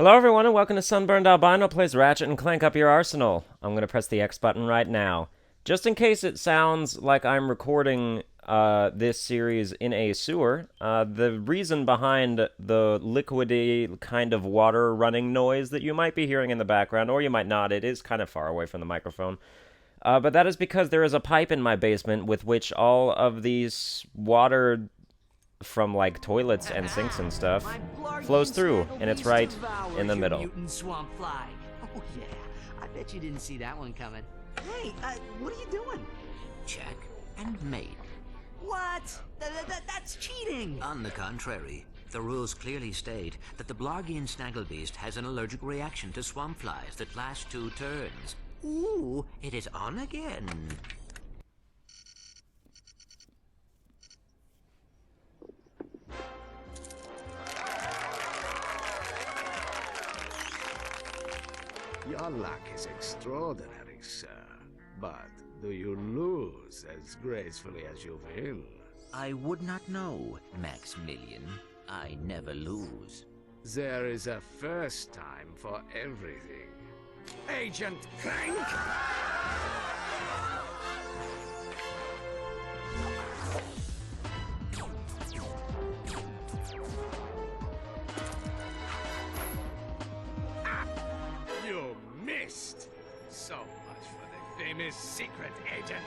Hello everyone and welcome to Sunburned Albino plays Ratchet and Clank up your arsenal. I'm going to press the X button right now. Just in case it sounds like I'm recording this series in a sewer, the reason behind the liquidy kind of water running noise that you might be hearing in the background, or you might not, it is kind of far away from the microphone. But that is because there is a pipe in my basement with which all of these water from like toilets and sinks and stuff flows through, and it's right in the middle. Swamp fly. Oh yeah, I bet you didn't see that one coming. Hey, what are you doing? Check and mate. What? That's cheating. On the contrary, the rules clearly state that the Blargian Snagglebeast has an allergic reaction to swamp flies that last 2 turns. Ooh, it is on again. Your luck is extraordinary, sir. But do you lose as gracefully as you win? I would not know, Maximilian. I never lose. There is a first time for everything. Agent Clank! You missed! So much for the famous secret agent.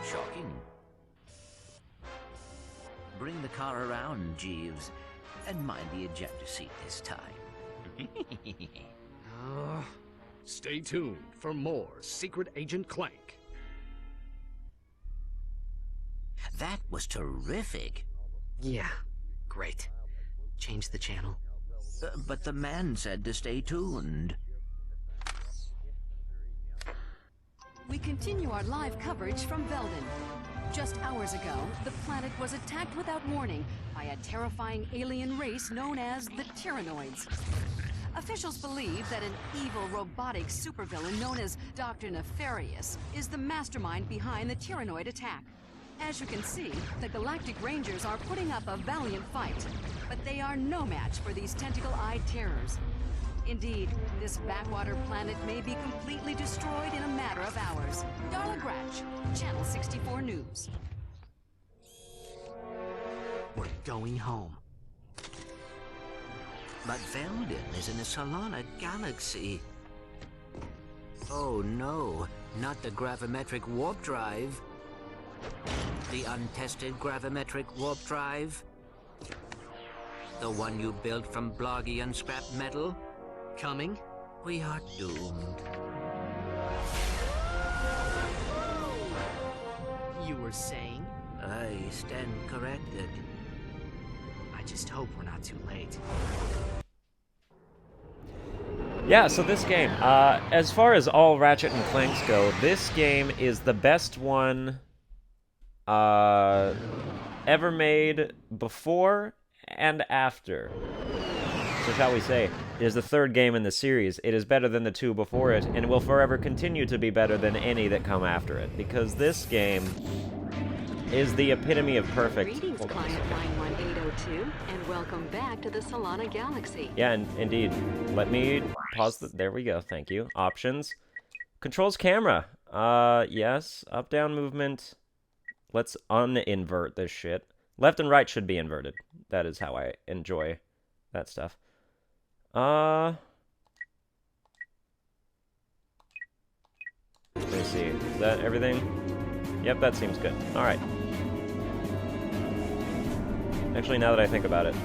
Shocking. Bring the car around, Jeeves, and mind the ejector seat this time. Stay tuned for more Secret Agent Clank. That was terrific. Yeah, great. Change the channel. But the man said to stay tuned. We continue our live coverage from Veldin. Just hours ago, the planet was attacked without warning by a terrifying alien race known as the Tyrannoids. Officials believe that an evil robotic supervillain known as Dr. Nefarious is the mastermind behind the Tyrannoid attack. As you can see, the Galactic Rangers are putting up a valiant fight, but they are no match for these tentacle-eyed terrors. Indeed, this backwater planet may be completely destroyed in a matter of hours. Darla Gratch, Channel 64 News. We're going home. But Veldin is in a Solana galaxy. Oh no, not the gravimetric warp drive. The untested gravimetric warp drive? The one you built from Blargian scrap metal? Coming? We are doomed. You were saying? I stand corrected. I just hope we're not too late. Yeah, so this game, as far as all Ratchet and Clanks go, this game is the best one ever made before and after. So shall we say, it is the 3rd game in the series. It is better than the 2 before it, and it will forever continue to be better than any that come after it, because this game is the epitome of perfect. Greetings, Client Line 1802, and welcome back to the Solana Galaxy. Yeah, indeed. Let me pause there we go, thank you. Options. Controls camera. Yes. Up-down movement. Let's un-invert this shit. Left and right should be inverted. That is how I enjoy that stuff. Let me see. Is that everything? Yep, that seems good. Alright. Actually, now that I think about it,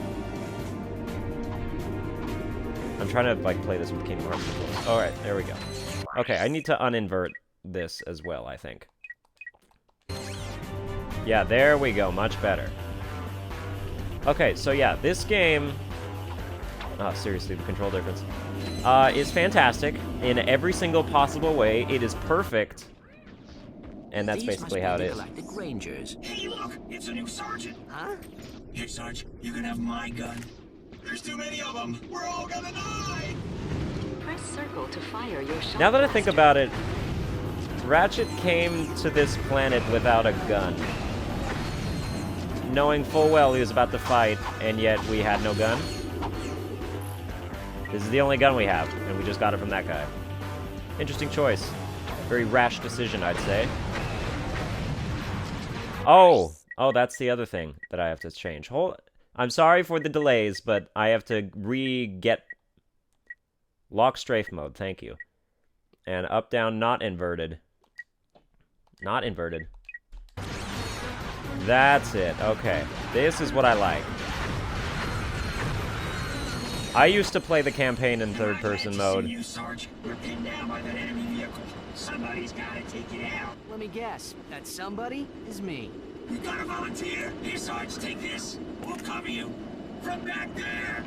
I'm trying to, like, play this with Kingdom Hearts. Alright, there we go. Okay, I need to uninvert this as well, I think. Yeah, there we go. Much better. Okay, so yeah, this game... Oh, seriously, the control difference. Is fantastic in every single possible way. It is perfect. And that's basically how it is. Galactic Rangers. Hey, look! It's a new sergeant! Huh? Here, Sarge, you can have my gun. There's too many of them! We're all gonna die! Press circle to fire your shot. Now that I think about it, Ratchet came to this planet without a gun. knowing full well he was about to fight, and yet we had no gun. This is the only gun we have, and we just got it from that guy. Interesting choice. Very rash decision, I'd say. Oh! Oh, that's the other thing that I have to change. I'm sorry for the delays, but I have to re-get... Lock strafe mode, thank you. And up, down, not inverted. Not inverted. That's it, okay. This is what I like. I used to play the campaign in third-person mode. You, Sarge. We're pinned down by that enemy vehicle. Somebody's gotta take it out. Let me guess. That somebody is me. We got a volunteer. Here, Sarge, take this. We'll cover you. From back there.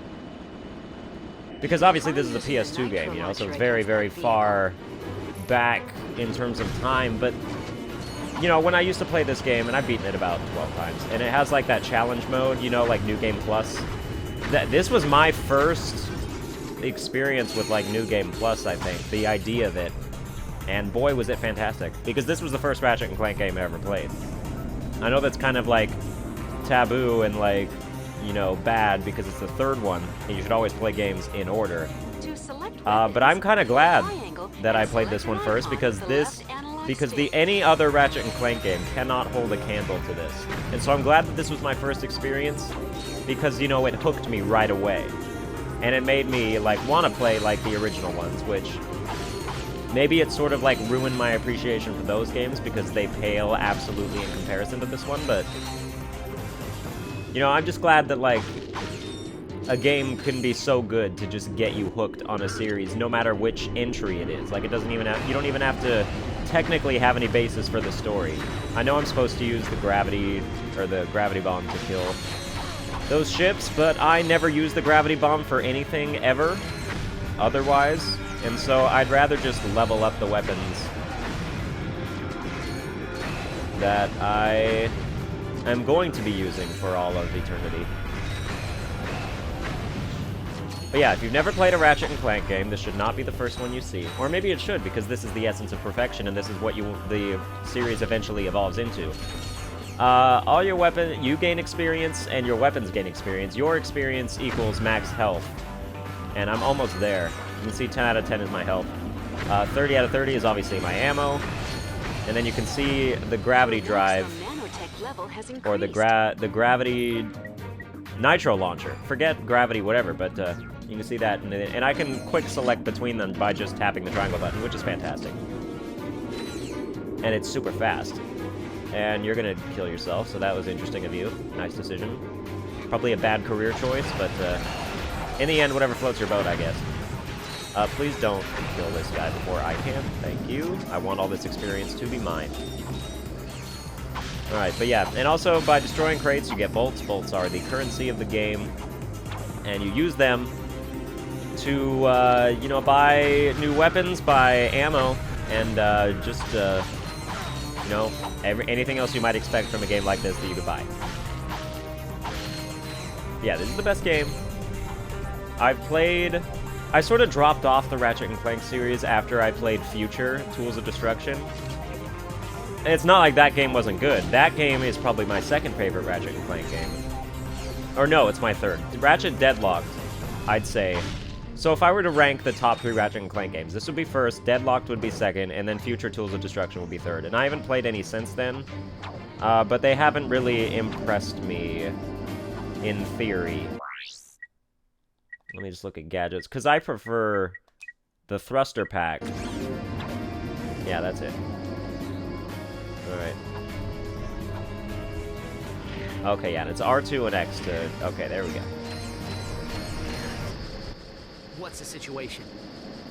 Because obviously this is a PS2 game, you know, so it's very, very far back in terms of time, but, you know, when I used to play this game, and I've beaten it about 12 times, and it has, like, that challenge mode, you know, like New Game Plus. This was my first experience with, like, New Game Plus, I think, the idea of it, and boy, was it fantastic, because this was the first Ratchet and Clank game I ever played. I know that's kind of, like, taboo and, like, you know, bad because it's the third one, and you should always play games in order. But I'm kind of glad that I played this one first because any other Ratchet and Clank game cannot hold a candle to this. And so I'm glad that this was my first experience because, you know, it hooked me right away. And it made me, like, want to play, like, the original ones, which maybe it sort of, like, ruined my appreciation for those games because they pale absolutely in comparison to this one, but... You know, I'm just glad that, like, a game can be so good to just get you hooked on a series, no matter which entry it is. Like, it doesn't even have, you don't even have to technically have any basis for the story. I know I'm supposed to use the gravity bomb to kill those ships, but I never use the gravity bomb for anything ever, otherwise, and so I'd rather just level up the weapons that I'm going to be using for all of eternity. But yeah, if you've never played a Ratchet and Clank game, this should not be the first one you see. Or maybe it should, because this is the essence of perfection, and this is what the series eventually evolves into. All your you gain experience, and your weapons gain experience. Your experience equals max health. And I'm almost there. You can see 10 out of 10 is my health. 30 out of 30 is obviously my ammo. And then you can see the gravity drive, or the gravity nitro launcher. Forget gravity whatever, but you can see that, and I can quick select between them by just tapping the triangle button, which is fantastic. And it's super fast. And you're gonna kill yourself, so that was interesting of you. Nice decision. Probably a bad career choice, but in the end, whatever floats your boat, I guess. Please don't kill this guy before I can. Thank you. I want all this experience to be mine. Alright, but yeah, and also by destroying crates, you get bolts. Bolts are the currency of the game, and you use them to, you know, buy new weapons, buy ammo, and just, you know, anything else you might expect from a game like this that you could buy. Yeah, this is the best game. I sort of dropped off the Ratchet and Clank series after I played Future, Tools of Destruction. It's not like that game wasn't good. That game is probably my second favorite Ratchet and Clank game. Or no, it's my third. Ratchet Deadlocked, I'd say. So if I were to rank the top 3 Ratchet and Clank games, this would be first, Deadlocked would be second, and then Future Tools of Destruction would be third. And I haven't played any since then, but they haven't really impressed me in theory. Let me just look at gadgets, because I prefer the thruster pack. Yeah, that's it. Alright. Okay, yeah, and it's R2 and X to... Okay, there we go. What's the situation?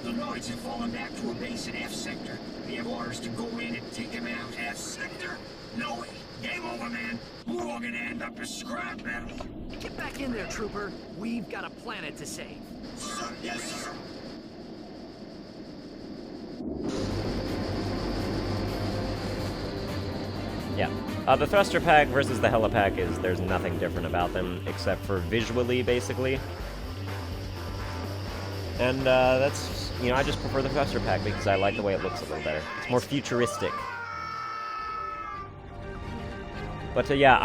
The Noids have fallen back to a base in F sector. We have orders to go in and take them out. F sector? No way. Game over, man. We're all gonna end up as scrap metal. Get back in there, Trooper. We've got a planet to save. Sir, yes, sir. Yeah. The thruster pack versus the helipack there's nothing different about them, except for visually, basically. And, that's, you know, I just prefer the thruster pack because I like the way it looks a little better. It's more futuristic. But, yeah,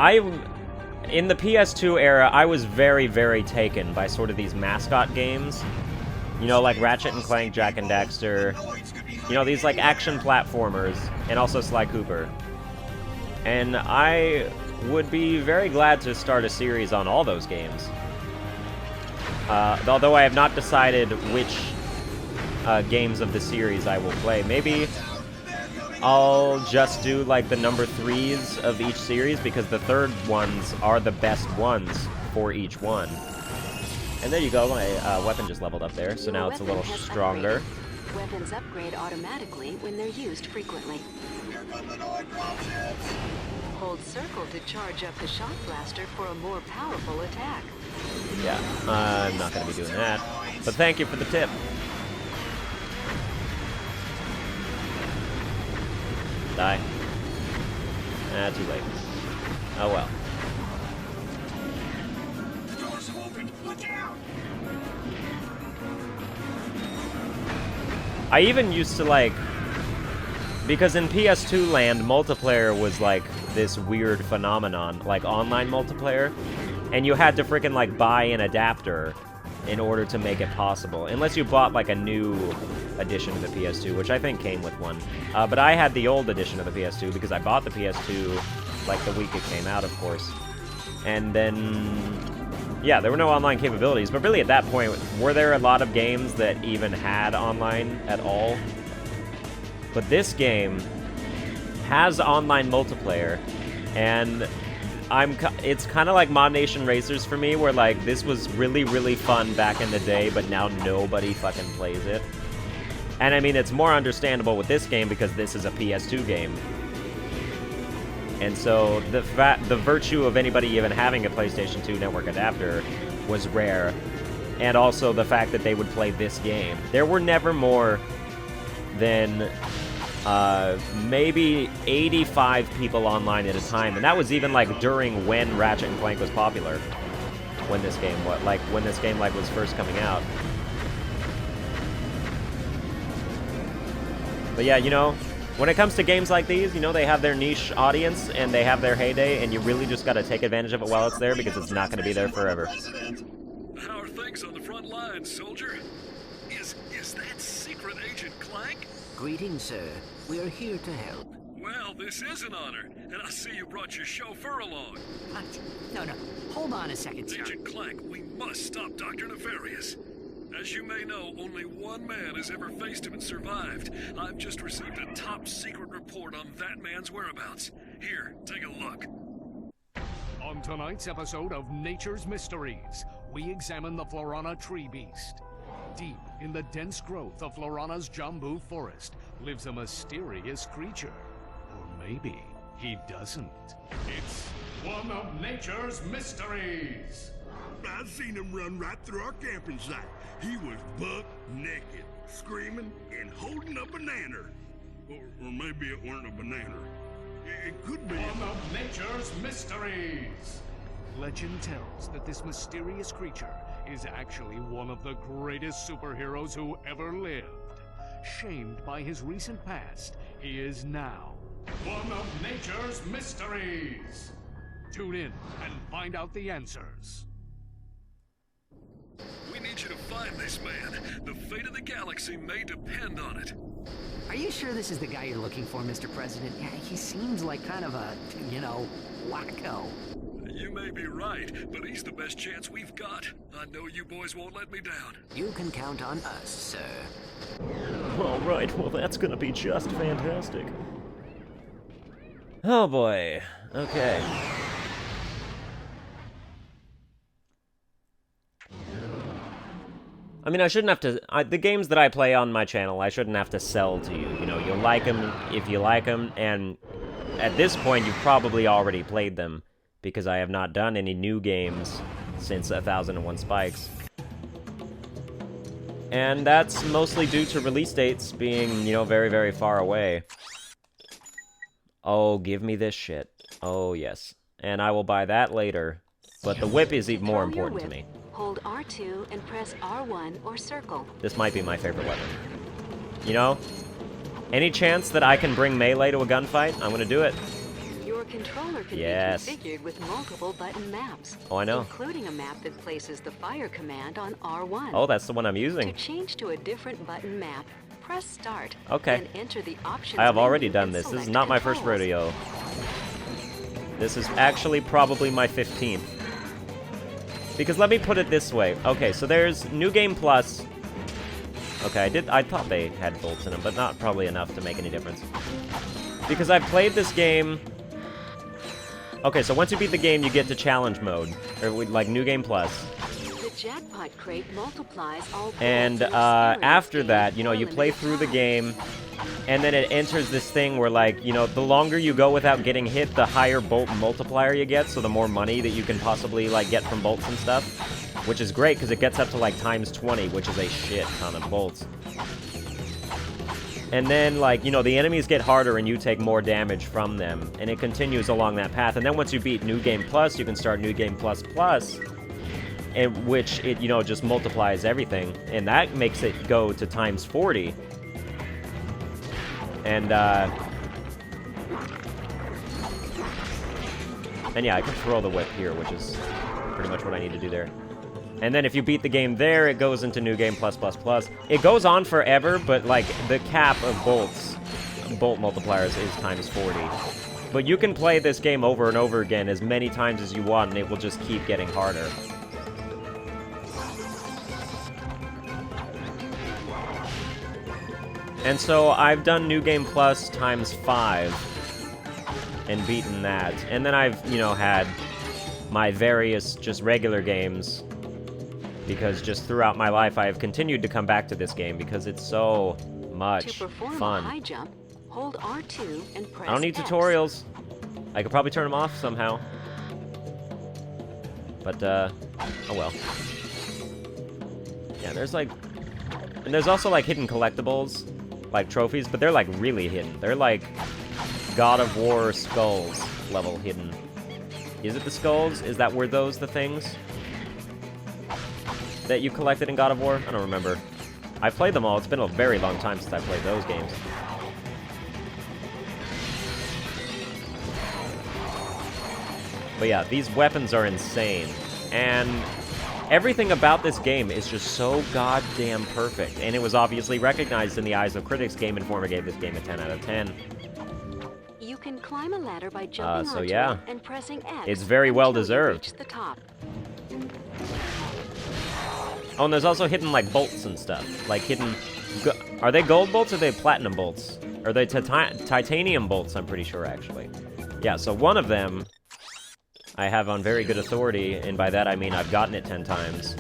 in the PS2 era, I was very, very taken by sort of these mascot games. You know, like Ratchet and Clank, Jack and Daxter. You know, these like action platformers, and also Sly Cooper. And I would be very glad to start a series on all those games. Although I have not decided which games of the series I will play. Maybe I'll just do like the number 3s of each series, because the third ones are the best ones for each one. And there you go, my weapon just leveled up there, so now it's a little stronger. Weapons upgrade automatically when they're used frequently. Hold circle to charge up the shock blaster for a more powerful attack. Yeah, I'm not going to be doing that. But thank you for the tip. Die. Too late. Oh well. Doors open. Look out! I even used to like... Because in PS2 land, multiplayer was like this weird phenomenon, like online multiplayer. And you had to freaking like buy an adapter in order to make it possible. Unless you bought like a new edition of the PS2, which I think came with one. But I had the old edition of the PS2 because I bought the PS2 like the week it came out, of course. And then, yeah, there were no online capabilities. But really at that point, were there a lot of games that even had online at all? But this game has online multiplayer, and it's kind of like Mod Nation Racers for me, where like this was really, really fun back in the day, but now nobody fucking plays it. And I mean, it's more understandable with this game because this is a PS2 game. And so the virtue of anybody even having a PlayStation 2 network adapter was rare. And also the fact that they would play this game. There were never more than maybe 85 people online at a time, and that was even like during when Ratchet and Clank was popular, when this game was first coming out. But yeah, you know, when it comes to games like these, you know, they have their niche audience and they have their heyday, and you really just got to take advantage of it while it's there, because it's not going to be there forever. How are things on the front lines, soldier? Is that secret agent Clank? Greetings, sir. We're here to help. Well, this is an honor, and I see you brought your chauffeur along. What? No. Hold on a second, sir. Agent Clank, we must stop Dr. Nefarious. As you may know, only one man has ever faced him and survived. I've just received a top-secret report on that man's whereabouts. Here, take a look. On tonight's episode of Nature's Mysteries, we examine the Florana tree beast. Deep in the dense growth of Florana's Jambu forest lives a mysterious creature. Or maybe he doesn't. It's one of nature's mysteries. I seen him run right through our camping site. He was buck naked, screaming and holding a banana. Or maybe it weren't a banana. It could be. One of nature's mysteries. Legend tells that this mysterious creature is actually one of the greatest superheroes who ever lived. Shamed by his recent past, he is now one of nature's mysteries. Tune in and find out the answers. We need you to find this man. The fate of the galaxy may depend on it. Are you sure this is the guy you're looking for, Mr. President? Yeah, he seems like kind of a, you know, wacko. You may be right, but he's the best chance we've got. I know you boys won't let me down. You can count on us, sir. Alright, well that's gonna be just fantastic. Oh boy. Okay. I mean, I shouldn't have to... the games that I play on my channel, I shouldn't have to sell to you. You know, you'll like them if you like them, and at this point, you've probably already played them, because I have not done any new games since 1001 Spikes. And that's mostly due to release dates being, you know, very, very far away. Oh, give me this shit. Oh, yes. And I will buy that later. But the whip is even more important to me. Hold R2 and press R1 or circle. This might be my favorite weapon. You know? Any chance that I can bring melee to a gunfight, I'm gonna do it. Your controller can Yes. be configured with multiple button maps. Oh, I know. Including a map that places the fire command on R1. Oh, that's the one I'm using. To change to a different button map, press start. Okay. Then enter the options I have already menu done and this. This is select not my first controls. rodeo. This is actually probably my 15th. Because let me put it this way. Okay, so there's New Game Plus. Okay, I thought they had bolts in them, but not probably enough to make any difference. Because I've played this game... Okay, so once you beat the game, you get to challenge mode. Or, like, New Game Plus. The jackpot crate multiplies all And, bolts in the experience after game that, you know, for a you play limited through the time. game, and then it enters this thing where, like, you know, the longer you go without getting hit, the higher bolt multiplier you get, so the more money that you can possibly, like, get from bolts and stuff. Which is great, because it gets up to, like, times 20, which is a shit ton of bolts. And then, like, you know, the enemies get harder and you take more damage from them. And it continues along that path. And then once you beat New Game Plus, you can start New Game Plus Plus, in which it, you know, just multiplies everything. And that makes it go to times 40. And yeah, I can throw the whip here, which is pretty much what I need to do there. And then if you beat the game there, it goes into New Game Plus Plus Plus. It goes on forever, but, like, the cap of bolts, bolt multipliers, is times 40. But you can play this game over and over again as many times as you want, and it will just keep getting harder. And so I've done New Game Plus times 5 and beaten that. And then I've, you know, had my various just regular games, because just throughout my life I have continued to come back to this game because it's so much To perform fun. a high jump, hold R2 and press I don't need X. tutorials. I could probably turn them off somehow. But, oh well. Yeah, there's like... And there's also like hidden collectibles, like trophies, but they're like really hidden. They're like God of War skulls level hidden. Is it the skulls? Is that, were those the things that you collected in God of War? I don't remember. I've played them all. It's been a very long time since I played those games. But yeah, these weapons are insane. And everything about this game is just so goddamn perfect. And it was obviously recognized in the eyes of critics. Game Informer gave this game a 10 out of 10. You can climb a ladder by jumping so onto yeah. it and pressing X. It's very well until you deserved. reach the top. Oh, and there's also hidden, like, bolts and stuff. Like, hidden... Are they gold bolts or are they platinum bolts? Or are they titanium bolts, I'm pretty sure, actually. Yeah, so one of them I have on very good authority, and by that I mean I've gotten it 10 times,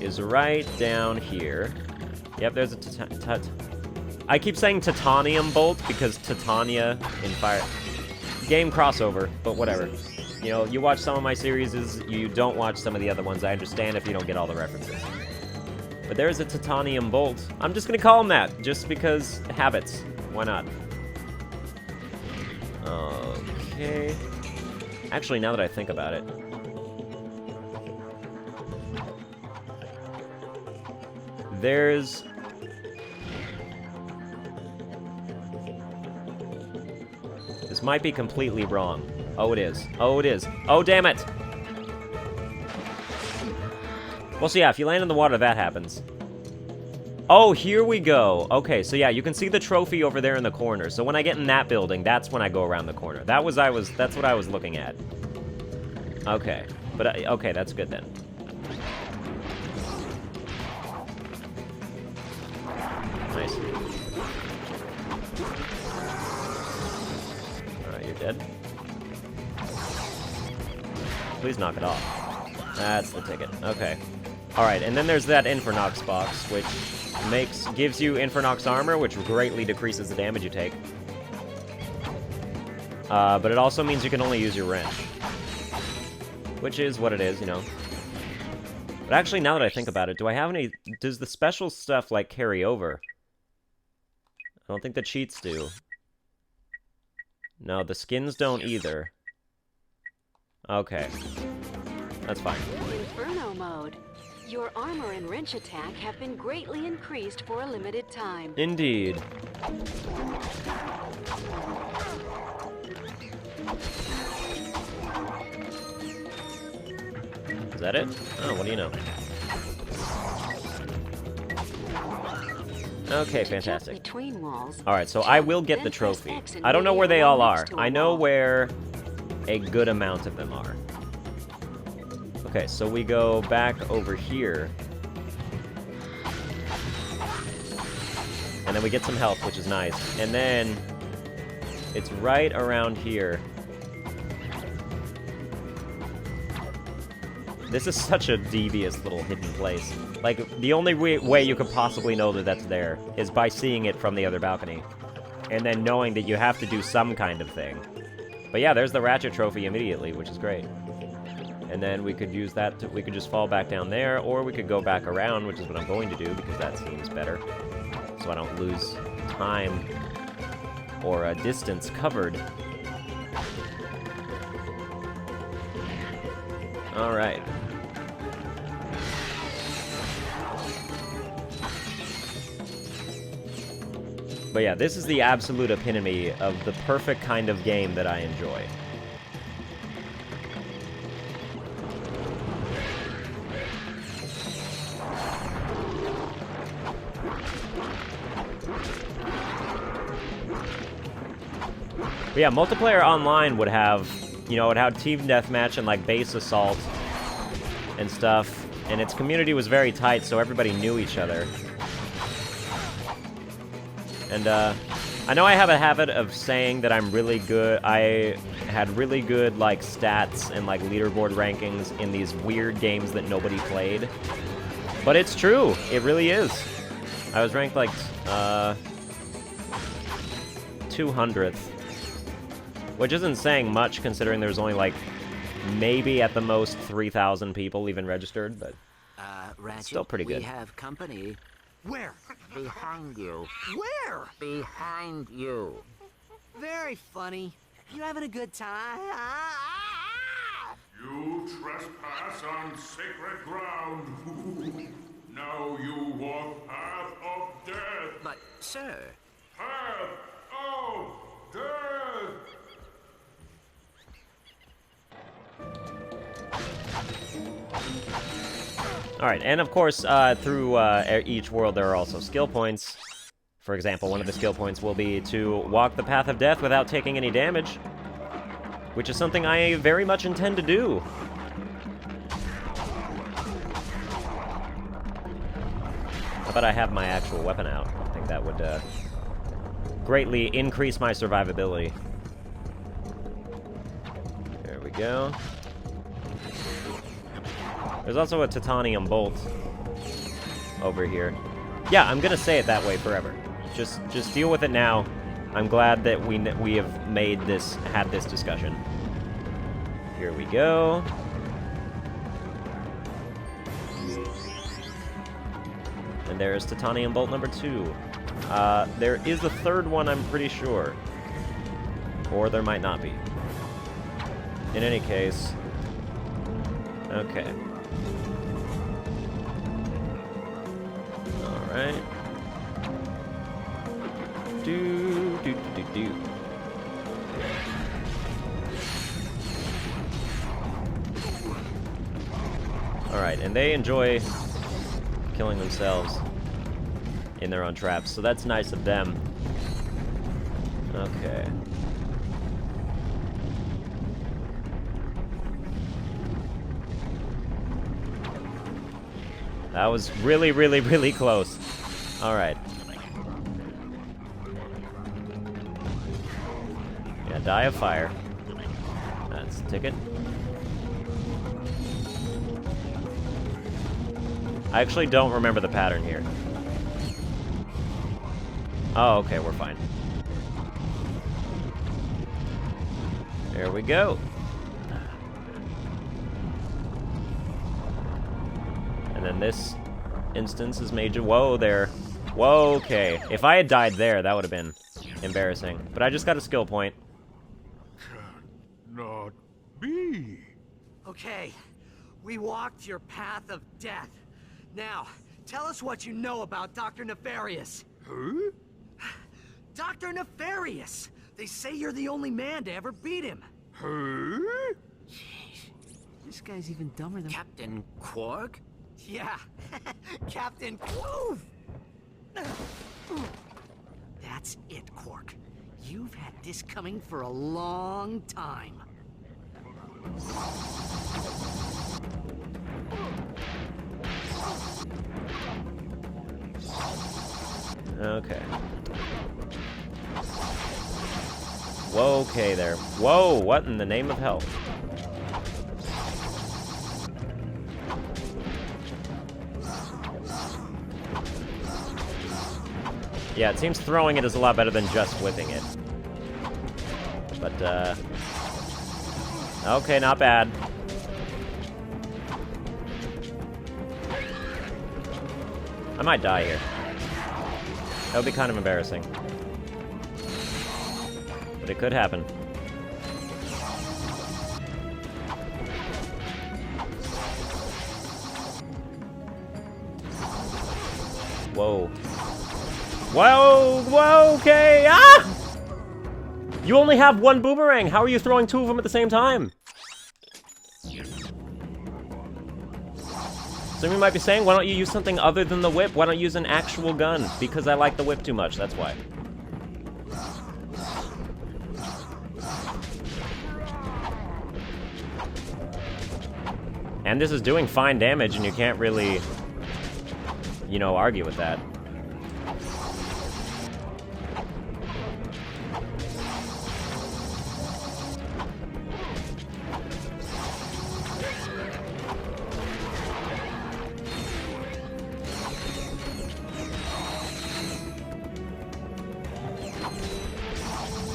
is right down here. Yep, there's a I keep saying titanium bolt because Titania in Fire... Game crossover, but whatever. You know, you watch some of my series, you don't watch some of the other ones. I understand if you don't get all the references. But there's a titanium bolt. I'm just gonna call them that, just because habits. Why not? Okay. Actually, now that I think about it. There's... This might be completely wrong. Oh, it is. Oh, it is. Oh, damn it! Well, so yeah, if you land in the water, that happens. Oh, here we go. Okay, so yeah, you can see the trophy over there in the corner. So when I get in that building, that's when I go around the corner. That's what I was looking at. Okay. But, okay, that's good then. Nice. Alright, you're dead. Please knock it off. That's the ticket. Okay. Alright, and then there's that Infernox box, which gives you Infernox armor, which greatly decreases the damage you take. But it also means you can only use your wrench. Which is what it is, you know. But actually, now that I think about it, does the special stuff, like, carry over? I don't think the cheats do. No, the skins don't either. Okay. That's fine. Inferno mode. Your armor and wrench attack have been greatly increased for a limited time. Indeed. that it? Oh, what do you know? Okay, fantastic. Alright, so I will get the trophy. I don't know where they all are. I know where a good amount of them are. Okay, so we go back over here. And then we get some health, which is nice. And then it's right around here. This is such a devious little hidden place. Like, the only way you could possibly know that that's there is by seeing it from the other balcony. And then knowing that you have to do some kind of thing. But yeah, there's the Ratchet trophy immediately, which is great. And then we could use that to, we could just fall back down there, or we could go back around, which is what I'm going to do, because that seems better. So I don't lose time or distance covered. Alright. But yeah, this is the absolute epitome of the perfect kind of game that I enjoy. But yeah, multiplayer online would have, you know, it had team deathmatch and like base assault and stuff, and its community was very tight, so everybody knew each other. And I know I have a habit of saying that I'm really good. I had really good like stats and like leaderboard rankings in these weird games that nobody played. But it's true. It really is. I was ranked like 200th, which isn't saying much considering there's only like maybe at the most 3,000 people even registered, but Ratchet, still pretty good. We have company. Where? Behind you. Where? Behind you. Very funny. You having a good time? You trespass on sacred ground. Now you walk path of death. But, sir. Path of death. Alright, and of course, through each world there are also skill points. For example, one of the skill points will be to walk the path of death without taking any damage, which is something I very much intend to do. How about I have my actual weapon out? I think that would greatly increase my survivability. There we go. There's also a titanium bolt over here. Yeah, I'm gonna say it that way forever. Just deal with it now. I'm glad that we have had this discussion. Here we go. And there's titanium bolt number 2. There is a third one, I'm pretty sure. Or there might not be. In any case... Okay. Alright. Do. Alright, and they enjoy killing themselves in their own traps, so that's nice of them. Okay. That was really, really, really close. Alright. Yeah, die of fire. That's a ticket. I actually don't remember the pattern here. Oh, okay, we're fine. There we go. And then this instance is major. Whoa there. Whoa, okay. If I had died there, that would have been embarrassing. But I just got a skill point. Cannot be. Okay, we walked your path of death. Now, tell us what you know about Dr. Nefarious. Huh? Dr. Nefarious! They say you're the only man to ever beat him. Huh? This guy's even dumber than... Captain Quark? Yeah, Captain Quark. That's it, Quark. You've had this coming for a long time. Okay. Whoa, okay there. Whoa, what in the name of hell? Yeah, it seems throwing it is a lot better than just whipping it. But, okay, not bad. I might die here. That would be kind of embarrassing. But it could happen. Whoa. Whoa! Whoa! Okay! Ah! You only have one boomerang! How are you throwing two of them at the same time? Some of you might be saying, why don't you use something other than the whip? Why don't you use an actual gun? Because I like the whip too much, that's why. And this is doing fine damage, and you can't really, you know, argue with that.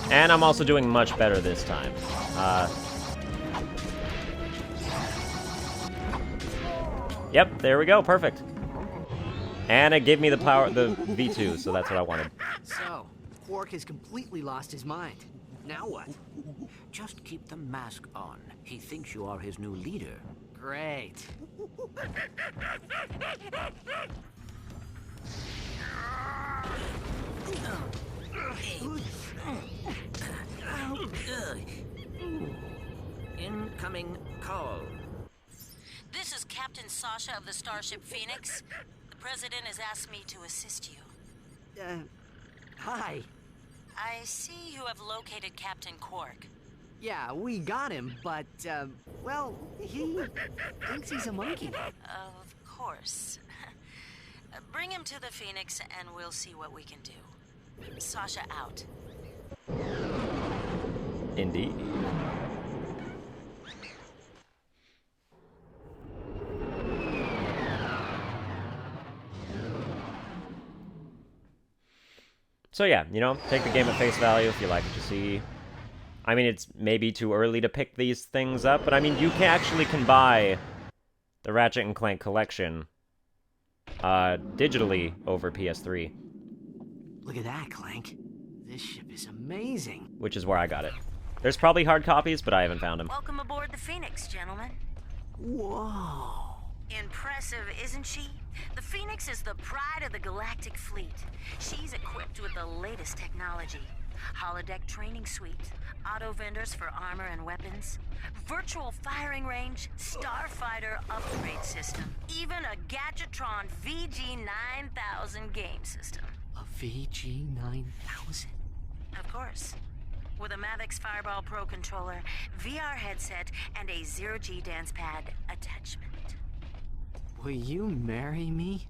And I'm also doing much better this time. Yep, there we go, perfect. And it gave me the power, the V2, so that's what I wanted. So, Quark has completely lost his mind. Now what? Just keep the mask on. He thinks you are his new leader. Great. Incoming call. This is Captain Sasha of the Starship Phoenix. The President has asked me to assist you. Hi. I see you have located Captain Quark. Yeah, we got him, but, well, he thinks he's a monkey. Of course. Bring him to the Phoenix and we'll see what we can do. Sasha out. Indeed. So yeah, you know, take the game at face value if you like what you see. I mean, it's maybe too early to pick these things up, but I mean, you can buy the Ratchet and Clank collection digitally over PS3. Look at that, Clank. This ship is amazing. Which is where I got it. There's probably hard copies, but I haven't found them. Welcome aboard the Phoenix, gentlemen. Whoa. Impressive, isn't she? The Phoenix is the pride of the galactic fleet. She's equipped with the latest technology. Holodeck training suite, auto vendors for armor and weapons, virtual firing range, starfighter upgrade system, even a Gadgetron VG-9000 game system. A VG-9000? Of course. With a Mavix Fireball Pro controller, VR headset, and a zero-G dance pad attachment. Will you marry me?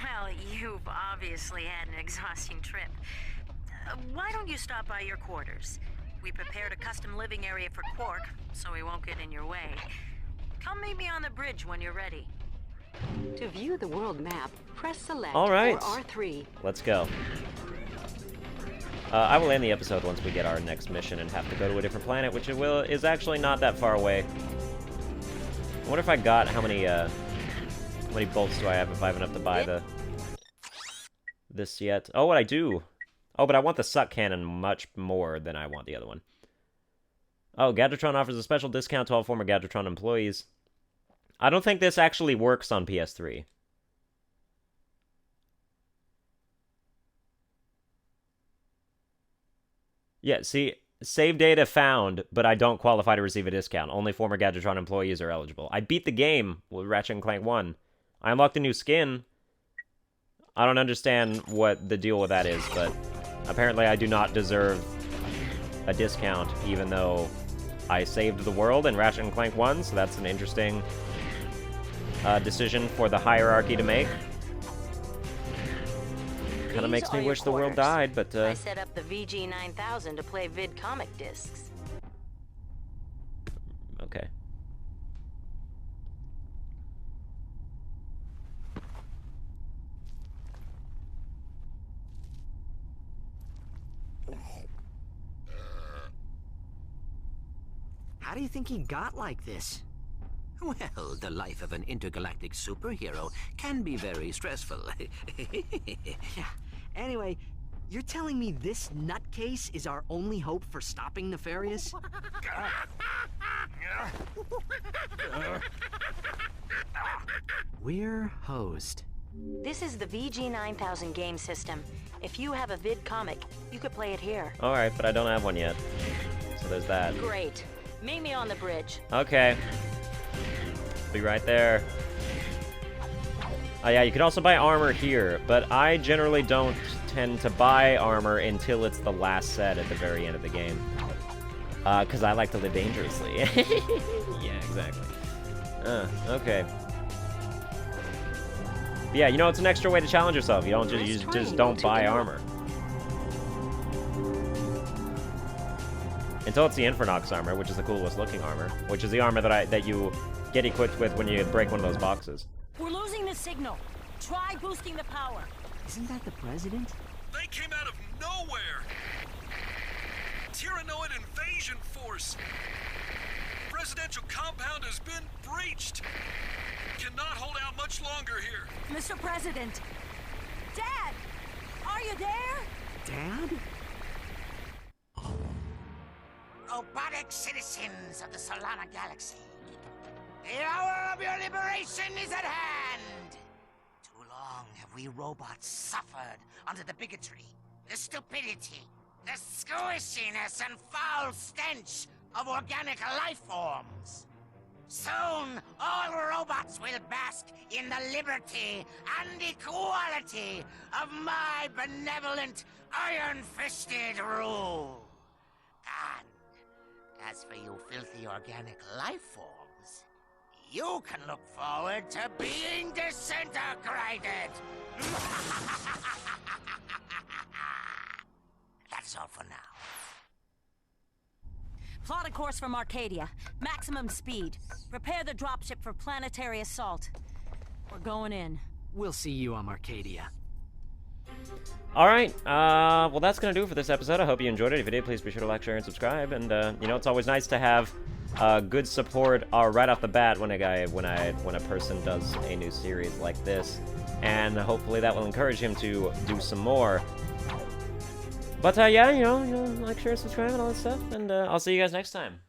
Well, you've obviously had an exhausting trip. Why don't you stop by your quarters? We prepared a custom living area for Quark, so he won't get in your way. Come meet me on the bridge when you're ready. To view the world map, press select All right. or R3. Let's go. I will end the episode once we get our next mission and have to go to a different planet, which is actually not that far away. I wonder if I got how many bolts do I have if I have enough to buy this yet. Oh, what I do. Oh, but I want the suck cannon much more than I want the other one. Oh, Gadgetron offers a special discount to all former Gadgetron employees. I don't think this actually works on PS3. Yeah, see, Save data found, but I don't qualify to receive a discount. Only former Gadgetron employees are eligible. I beat the game with Ratchet and Clank 1. I unlocked a new skin. I don't understand what the deal with that is, but apparently I do not deserve a discount, even though I saved the world in Ratchet and Clank 1, so that's an interesting decision for the hierarchy to make. Kind of makes me wish the world died, but I set up the VG9000 to play vid comic discs. Okay. How do you think he got like this? Well, the life of an intergalactic superhero can be very stressful. Yeah. Anyway, you're telling me this nutcase is our only hope for stopping Nefarious? We're hosed. This is the VG9000 game system. If you have a vid comic, you could play it here. Alright, but I don't have one yet. So there's that. Great. Meet me on the bridge. Okay. Be right there. Oh yeah, you can also buy armor here, but I generally don't tend to buy armor until it's the last set at the very end of the game. Because I like to live dangerously. Yeah, exactly. Okay. Yeah, you know, it's an extra way to challenge yourself. You don't just don't buy armor. Until it's the Infernox armor, which is the coolest looking armor, which is the armor that you get equipped with when you break one of those boxes. We're losing the signal. Try boosting the power. Isn't that the president? They came out of nowhere. Tyrannoid invasion force. Presidential compound has been breached. Cannot hold out much longer here. Mr. President! Dad! Are you there? Dad? Robotic citizens of the Solana Galaxy, the hour of your liberation is at hand! Too long have we robots suffered under the bigotry, the stupidity, the squishiness and foul stench of organic life forms. Soon, all robots will bask in the liberty and equality of my benevolent, iron-fisted rule. And as for you filthy organic life forms, you can look forward to being disintegrated. That's all for now. Plot a course from Arcadia. Maximum speed. Prepare the dropship for planetary assault. We're going in. We'll see you on Arcadia. Alright, well that's gonna do it for this episode. I hope you enjoyed it. If you did, please be sure to like, share, and subscribe. And, you know, it's always nice to have good support right off the bat when a person does a new series like this. And hopefully that will encourage him to do some more. But, yeah, you know, like, share, subscribe, and all that stuff. And I'll see you guys next time.